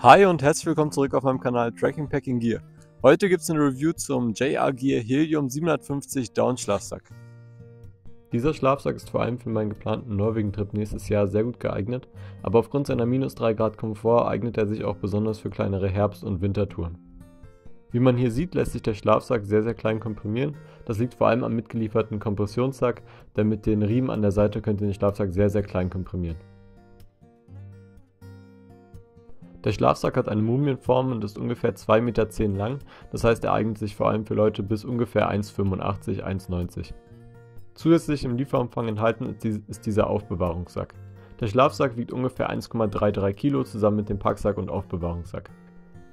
Hi und herzlich willkommen zurück auf meinem Kanal Tracking Packing Gear. Heute gibt es eine Review zum JR Gear Helium 750 Down Schlafsack. Dieser Schlafsack ist vor allem für meinen geplanten Norwegen-Trip nächstes Jahr sehr gut geeignet, aber aufgrund seiner -3 Grad Komfort eignet er sich auch besonders für kleinere Herbst- und Wintertouren. Wie man hier sieht, lässt sich der Schlafsack sehr klein komprimieren. Das liegt vor allem am mitgelieferten Kompressionssack, denn mit den Riemen an der Seite könnt ihr den Schlafsack sehr klein komprimieren. Der Schlafsack hat eine Mumienform und ist ungefähr 2,10 Meter lang, das heißt er eignet sich vor allem für Leute bis ungefähr 1,85, 1,90. Zusätzlich im Lieferumfang enthalten ist dieser Aufbewahrungssack. Der Schlafsack wiegt ungefähr 1,33 Kilo zusammen mit dem Packsack und Aufbewahrungssack.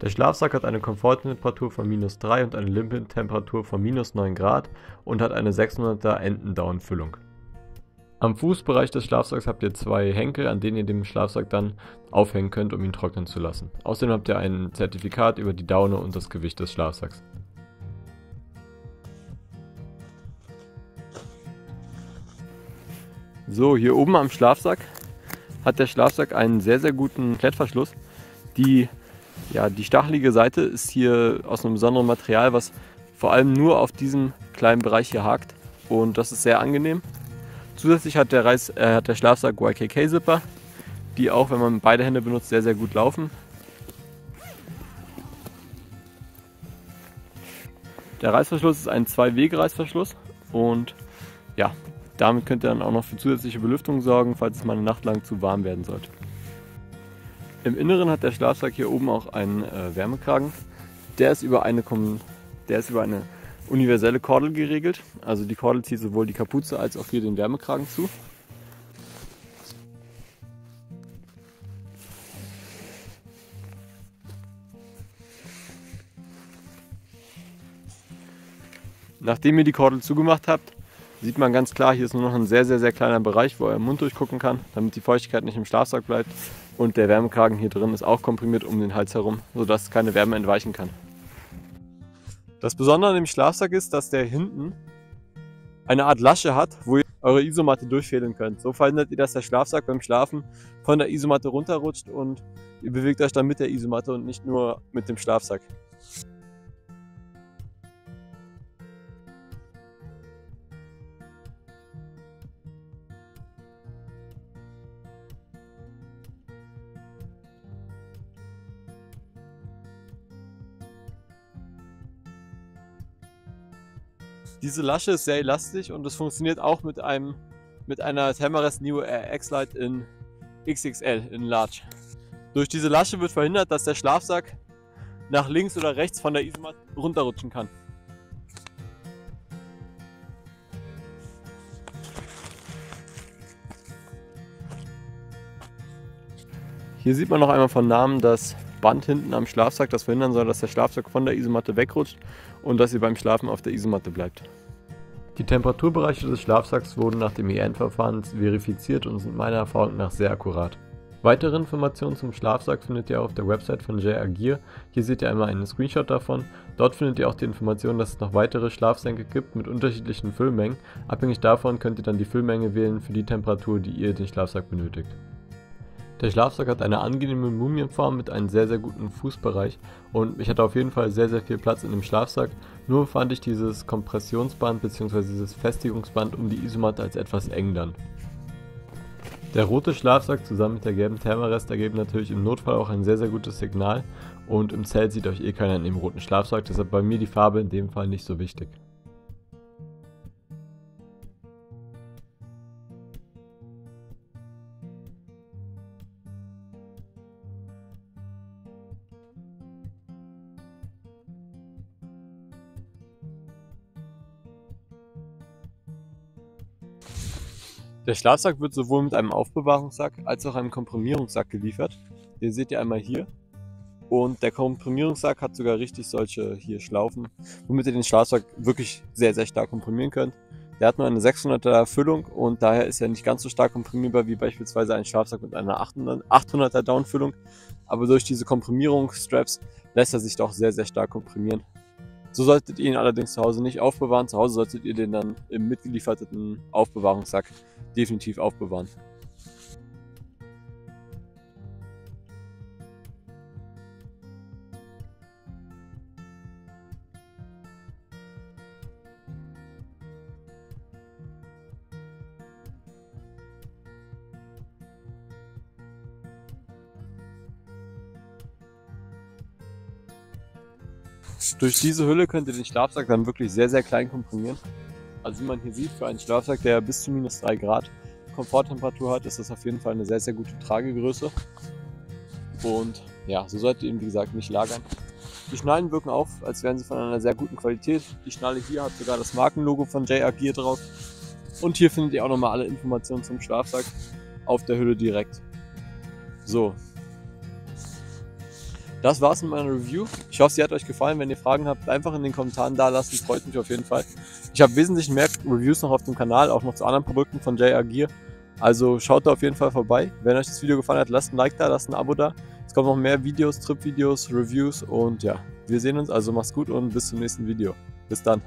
Der Schlafsack hat eine Komforttemperatur von -3 und eine Limit-Temperatur von -9 Grad und hat eine 600er Entendown-Füllung. Am Fußbereich des Schlafsacks habt ihr zwei Henkel, an denen ihr den Schlafsack dann aufhängen könnt, um ihn trocknen zu lassen. Außerdem habt ihr ein Zertifikat über die Daune und das Gewicht des Schlafsacks. So, hier oben am Schlafsack hat der Schlafsack einen sehr guten Klettverschluss. Die stachelige Seite ist hier aus einem besonderen Material, was vor allem nur auf diesem kleinen Bereich hier hakt, und das ist sehr angenehm. Zusätzlich hat der Schlafsack YKK-Zipper, die auch, wenn man beide Hände benutzt, sehr gut laufen. Der Reißverschluss ist ein 2-Wege-Reißverschluss und ja, damit könnt ihr dann auch noch für zusätzliche Belüftung sorgen, falls es mal eine Nacht lang zu warm werden sollte. Im Inneren hat der Schlafsack hier oben auch einen Wärmekragen. Der ist über eine universelle Kordel geregelt, also die Kordel zieht sowohl die Kapuze als auch hier den Wärmekragen zu. Nachdem ihr die Kordel zugemacht habt, sieht man ganz klar, hier ist nur noch ein sehr kleiner Bereich, wo euer Mund durchgucken kann, damit die Feuchtigkeit nicht im Schlafsack bleibt, und der Wärmekragen hier drin ist auch komprimiert um den Hals herum, sodass keine Wärme entweichen kann. Das Besondere an dem Schlafsack ist, dass der hinten eine Art Lasche hat, wo ihr eure Isomatte durchfädeln könnt. So verhindert ihr, dass der Schlafsack beim Schlafen von der Isomatte runterrutscht und ihr bewegt euch dann mit der Isomatte und nicht nur mit dem Schlafsack. Diese Lasche ist sehr elastisch und es funktioniert auch mit einer Thermarest Neo Air X-Lite in XXL, in Large. Durch diese Lasche wird verhindert, dass der Schlafsack nach links oder rechts von der Isomatte runterrutschen kann. Hier sieht man noch einmal von Namen das Band hinten am Schlafsack, das verhindern soll, dass der Schlafsack von der Isomatte wegrutscht und dass ihr beim Schlafen auf der Isomatte bleibt. Die Temperaturbereiche des Schlafsacks wurden nach dem EN-Verfahren verifiziert und sind meiner Erfahrung nach sehr akkurat. Weitere Informationen zum Schlafsack findet ihr auf der Website von JR Gear. Hier seht ihr einmal einen Screenshot davon. Dort findet ihr auch die Information, dass es noch weitere Schlafsäcke gibt mit unterschiedlichen Füllmengen. Abhängig davon könnt ihr dann die Füllmenge wählen für die Temperatur, die ihr den Schlafsack benötigt. Der Schlafsack hat eine angenehme Mumienform mit einem sehr guten Fußbereich und ich hatte auf jeden Fall sehr viel Platz in dem Schlafsack. Nur fand ich dieses Kompressionsband bzw. dieses Festigungsband um die Isomatte als etwas eng dann. Der rote Schlafsack zusammen mit der gelben Thermarest ergeben natürlich im Notfall auch ein sehr gutes Signal, und im Zelt sieht euch keiner in dem roten Schlafsack, deshalb bei mir die Farbe in dem Fall nicht so wichtig. Der Schlafsack wird sowohl mit einem Aufbewahrungssack als auch einem Komprimierungssack geliefert. Den seht ihr einmal hier. Und der Komprimierungssack hat sogar richtig solche hier Schlaufen, womit ihr den Schlafsack wirklich sehr stark komprimieren könnt. Der hat nur eine 600er Füllung und daher ist er nicht ganz so stark komprimierbar wie beispielsweise ein Schlafsack mit einer 800er Downfüllung. Aber durch diese Komprimierungsstraps lässt er sich doch sehr stark komprimieren. So solltet ihr ihn allerdings zu Hause nicht aufbewahren. Zu Hause solltet ihr den dann im mitgelieferten Aufbewahrungssack definitiv aufbewahren. Durch diese Hülle könnt ihr den Schlafsack dann wirklich sehr, sehr klein komprimieren. Also wie man hier sieht, für einen Schlafsack, der bis zu -3 Grad Komforttemperatur hat, ist das auf jeden Fall eine sehr, sehr gute Tragegröße. Und ja, so solltet ihr ihn, wie gesagt, nicht lagern. Die Schnallen wirken auf, als wären sie von einer sehr guten Qualität. Die Schnalle hier hat sogar das Markenlogo von JR Gear drauf. Und hier findet ihr auch nochmal alle Informationen zum Schlafsack auf der Hülle direkt. So. Das war's mit meiner Review. Ich hoffe, sie hat euch gefallen. Wenn ihr Fragen habt, einfach in den Kommentaren da lassen. Freut mich auf jeden Fall. Ich habe wesentlich mehr Reviews noch auf dem Kanal, auch noch zu anderen Produkten von JR Gear. Also schaut da auf jeden Fall vorbei. Wenn euch das Video gefallen hat, lasst ein Like da, lasst ein Abo da. Es kommen noch mehr Videos, Trip-Videos, Reviews und ja, wir sehen uns. Also macht's gut und bis zum nächsten Video. Bis dann.